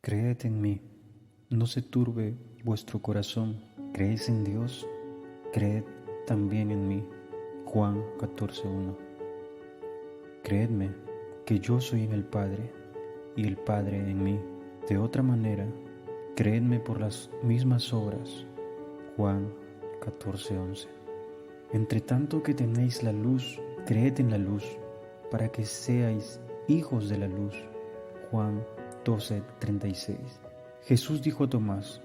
Creed en mí, no se turbe vuestro corazón. ¿Creéis en Dios? Creed también en mí. Juan 14:1. Creedme que yo soy en el Padre y el Padre en mí. De otra manera, creedme por las mismas obras. Juan 14:11. Entre tanto que tenéis la luz, creed en la luz, para que seáis hijos de la luz. Juan 12:36. Jesús dijo a Tomás: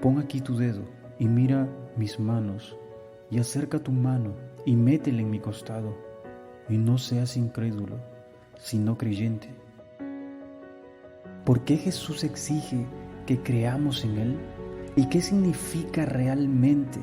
pon aquí tu dedo y mira mis manos, y acerca tu mano y métela en mi costado, y no seas incrédulo, sino creyente. ¿Por qué Jesús exige que creamos en Él? ¿Y qué significa realmente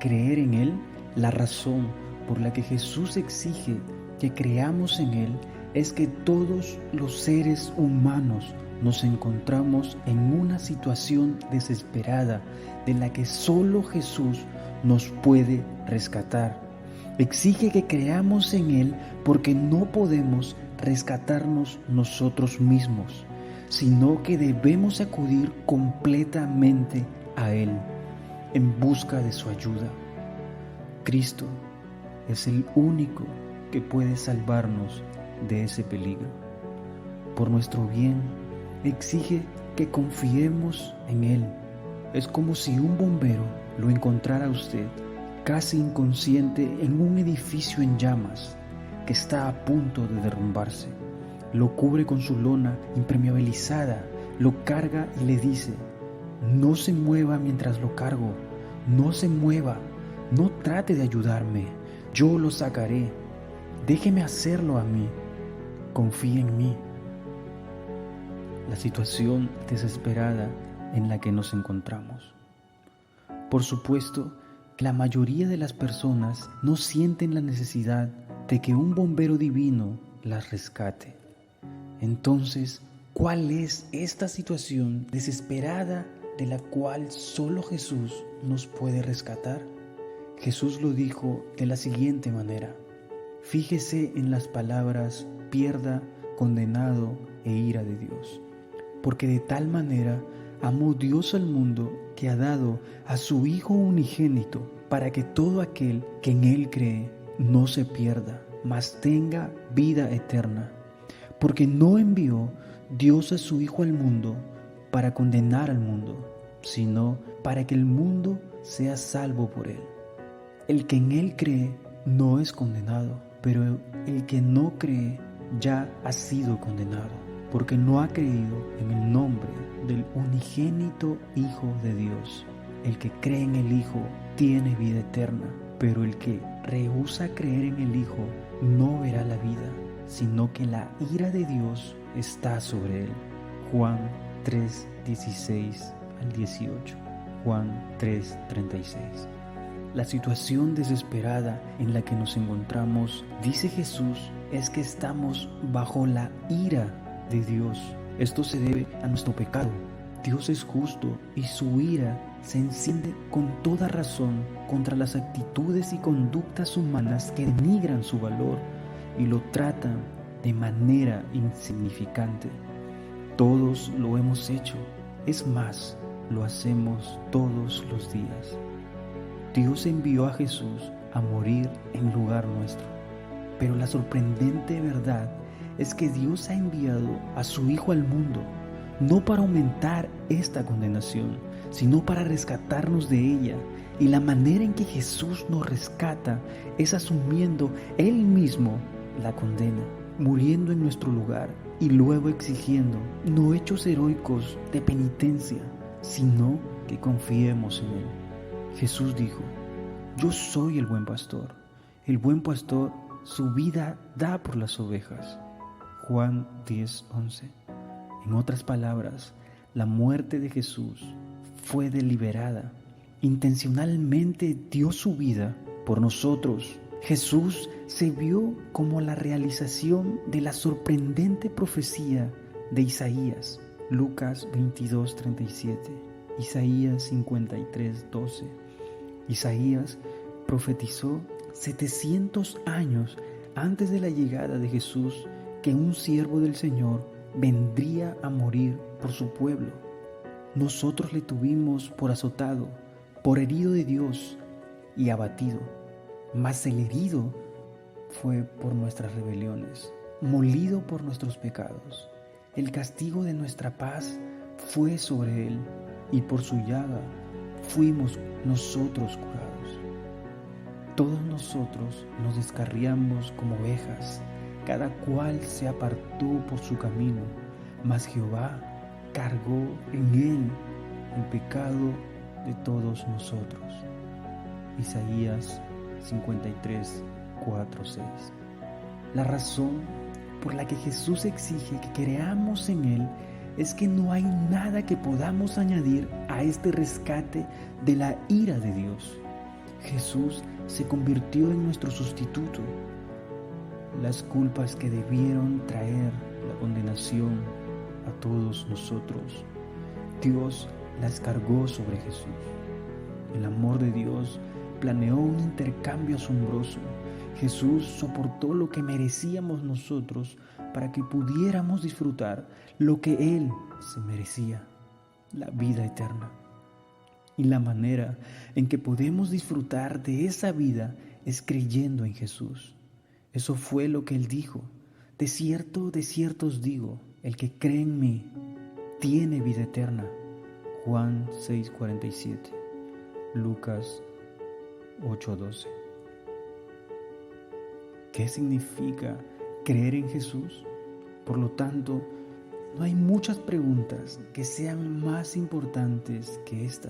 creer en Él? La razón por la que Jesús exige que creamos en Él es que todos los seres humanos nos encontramos en una situación desesperada de la que solo Jesús nos puede rescatar. Exige que creamos en Él porque no podemos rescatarnos nosotros mismos, sino que debemos acudir completamente a Él en busca de su ayuda. Cristo es el único que puede salvarnos de ese peligro. Por nuestro bien, exige que confiemos en Él. Es como si un bombero lo encontrara a usted casi inconsciente en un edificio en llamas que está a punto de derrumbarse. Lo cubre con su lona impermeabilizada, lo carga y le dice: no se mueva mientras lo cargo, no se mueva, no trate de ayudarme, yo lo sacaré, déjeme hacerlo a mí, confíe en mí. La situación desesperada en la que nos encontramos. Por supuesto, la mayoría de las personas no sienten la necesidad de que un bombero divino las rescate. Entonces, ¿cuál es esta situación desesperada de la cual solo Jesús nos puede rescatar? Jesús lo dijo de la siguiente manera: fíjese en las palabras pierda, condenado e ira de Dios. Porque de tal manera amó Dios al mundo que ha dado a su Hijo unigénito, para que todo aquel que en Él cree no se pierda, mas tenga vida eterna. Porque no envió Dios a su Hijo al mundo para condenar al mundo, sino para que el mundo sea salvo por Él. El que en Él cree no es condenado, pero el que no cree ya ha sido condenado, porque no ha creído en el nombre del unigénito Hijo de Dios. El que cree en el Hijo tiene vida eterna, pero el que rehúsa creer en el Hijo no verá la vida, sino que la ira de Dios está sobre él. Juan 3:16-18. Juan 3:36. La situación desesperada en la que nos encontramos, dice Jesús, es que estamos bajo la ira de Dios. Esto se debe a nuestro pecado. Dios es justo y su ira se enciende con toda razón contra las actitudes y conductas humanas que denigran su valor y lo tratan de manera insignificante. Todos lo hemos hecho, es más, lo hacemos todos los días. Dios envió a Jesús a morir en lugar nuestro, pero la sorprendente verdad es que Dios ha enviado a su Hijo al mundo, no para aumentar esta condenación, sino para rescatarnos de ella. Y la manera en que Jesús nos rescata es asumiendo Él mismo la condena, muriendo en nuestro lugar y luego exigiendo no hechos heroicos de penitencia, sino que confiemos en Él. Jesús dijo: yo soy el buen pastor. El buen pastor su vida da por las ovejas. Juan 10:11. En otras palabras, la muerte de Jesús fue deliberada. Intencionalmente dio su vida por nosotros. Jesús se vio como la realización de la sorprendente profecía de Isaías. Lucas 22:37, Isaías 53:12. Isaías profetizó 700 años antes de la llegada de Jesús que un siervo del Señor vendría a morir por su pueblo. Nosotros le tuvimos por azotado, por herido de Dios y abatido. Mas el herido fue por nuestras rebeliones, molido por nuestros pecados. El castigo de nuestra paz fue sobre él, y por su llaga fuimos nosotros curados. Todos nosotros nos descarriamos como ovejas, cada cual se apartó por su camino, mas Jehová cargó en él el pecado de todos nosotros. Isaías 53, 4, 6. La razón por la que Jesús exige que creamos en Él es que no hay nada que podamos añadir a este rescate de la ira de Dios. Jesús se convirtió en nuestro sustituto. Las culpas que debieron traer la condenación a todos nosotros, Dios las cargó sobre Jesús. El amor de Dios planeó un intercambio asombroso. Jesús soportó lo que merecíamos nosotros para que pudiéramos disfrutar lo que Él se merecía, la vida eterna. Y la manera en que podemos disfrutar de esa vida es creyendo en Jesús. Eso fue lo que Él dijo. De cierto os digo, el que cree en mí tiene vida eterna. Juan 6:47, Lucas 8:12. ¿Qué significa creer en Jesús? Por lo tanto, no hay muchas preguntas que sean más importantes que esta.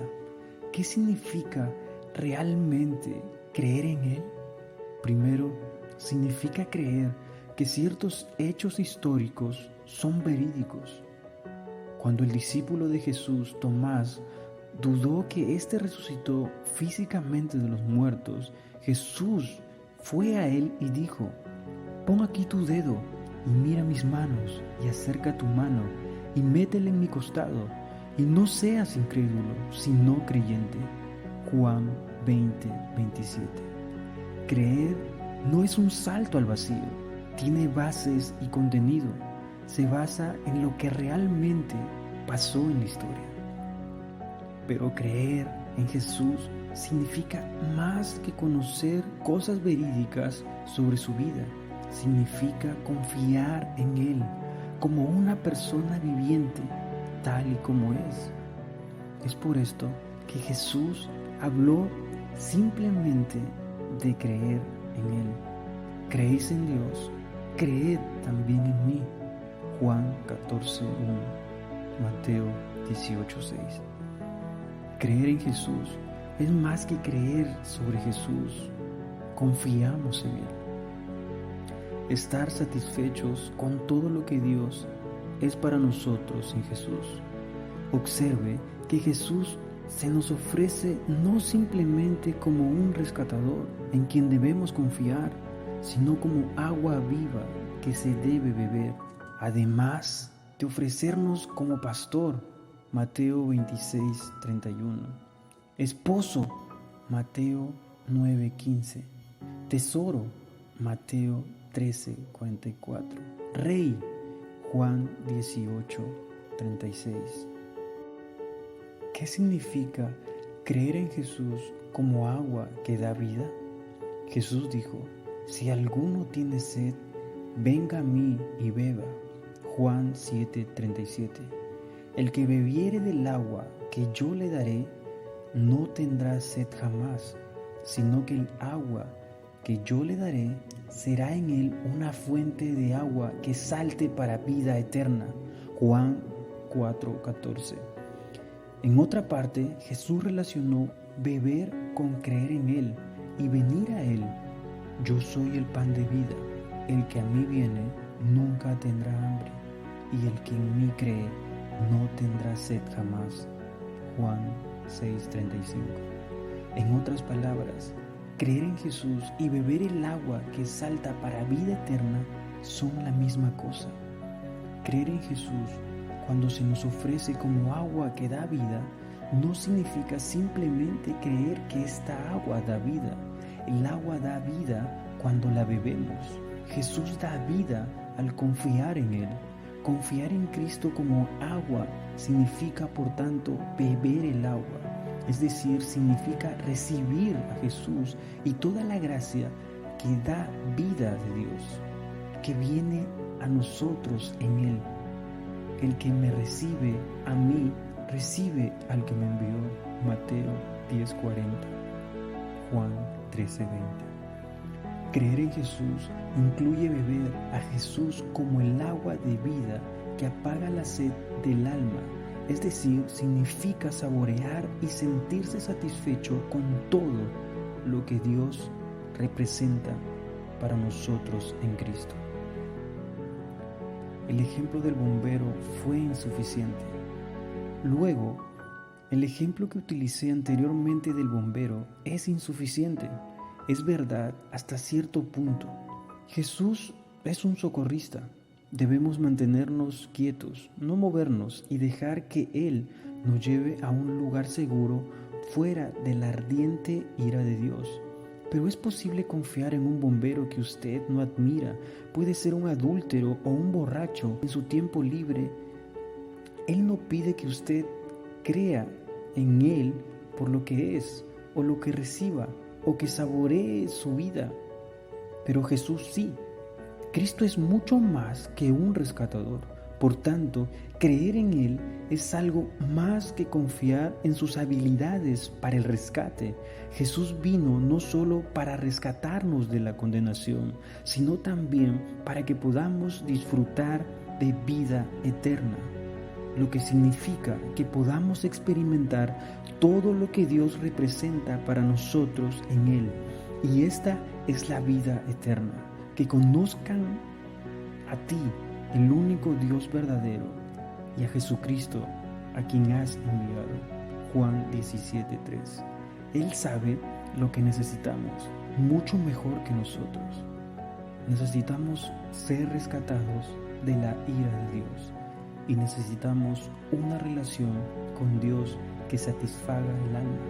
¿Qué significa realmente creer en Él? Primero, significa creer que ciertos hechos históricos son verídicos. Cuando el discípulo de Jesús, Tomás, dudó que éste resucitó físicamente de los muertos, Jesús fue a él y dijo: «Pon aquí tu dedo y mira mis manos, y acerca tu mano y métele en mi costado, y no seas incrédulo, sino creyente». Juan 20:27. Creer no es un salto al vacío, tiene bases y contenido. Se basa en lo que realmente pasó en la historia. Pero creer en Jesús significa más que conocer cosas verídicas sobre su vida. Significa confiar en Él como una persona viviente, tal y como es. Es por esto que Jesús habló simplemente de creer en Él. ¿Creéis en Dios? Creed también en mí. Juan 14:1, Mateo 18:6. Creer en Jesús es más que creer sobre Jesús. Confiamos en Él. Estar satisfechos con todo lo que Dios es para nosotros en Jesús. Observe que Jesús se nos ofrece no simplemente como un rescatador en quien debemos confiar, sino como agua viva que se debe beber. Además de ofrecernos como pastor, Mateo 26:31, esposo, Mateo 9:15, tesoro, Mateo 13:44, rey, Juan 18:36. ¿Qué significa creer en Jesús como agua que da vida? Jesús dijo: «Si alguno tiene sed, venga a mí y beba». Juan 7:37. El que bebiere del agua que yo le daré, no tendrá sed jamás, sino que el agua que yo le daré será en él una fuente de agua que salte para vida eterna. Juan 4:14. En otra parte, Jesús relacionó beber con creer en Él y venir a Él. Yo soy el pan de vida. El que a mí viene nunca tendrá hambre, y el que en mí cree no tendrá sed jamás. Juan 6:35. En otras palabras, creer en Jesús y beber el agua que salta para vida eterna son la misma cosa. Creer en Jesús, cuando se nos ofrece como agua que da vida, no significa simplemente creer que esta agua da vida. El agua da vida cuando la bebemos. Jesús da vida al confiar en Él. Confiar en Cristo como agua significa, por tanto, beber el agua, es decir, significa recibir a Jesús y toda la gracia que da vida de Dios, que viene a nosotros en Él. El que me recibe a mí, recibe al que me envió. Mateo 10:40, Juan 13:20. Creer en Jesús incluye beber a Jesús como el agua de vida que apaga la sed del alma, es decir, significa saborear y sentirse satisfecho con todo lo que Dios representa para nosotros en Cristo. El ejemplo del bombero fue insuficiente. Luego, el ejemplo que utilicé anteriormente del bombero es insuficiente. Es verdad hasta cierto punto. Jesús es un socorrista. Debemos mantenernos quietos, no movernos y dejar que Él nos lleve a un lugar seguro fuera de la ardiente ira de Dios. Pero es posible confiar en un bombero que usted no admira. Puede ser un adúltero o un borracho en su tiempo libre. Él no pide que usted crea en Él por lo que es o lo que reciba, o que saboree su vida. Pero Jesús sí. Cristo es mucho más que un rescatador. Por tanto, creer en Él es algo más que confiar en sus habilidades para el rescate. Jesús vino no solo para rescatarnos de la condenación, sino también para que podamos disfrutar de vida eterna, lo que significa que podamos experimentar todo lo que Dios representa para nosotros en Él. Y esta es la vida eterna, que conozcan a ti, el único Dios verdadero, y a Jesucristo, a quien has enviado. Juan 17:3. Él sabe lo que necesitamos, mucho mejor que nosotros. Necesitamos ser rescatados de la ira de Dios. Y necesitamos una relación con Dios que satisfaga el alma.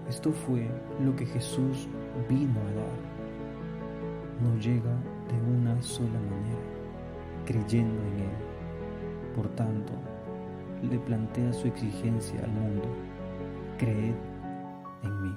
Esto fue lo que Jesús vino a dar. No llega de una sola manera, creyendo en Él. Por tanto, le plantea su exigencia al mundo: creed en mí.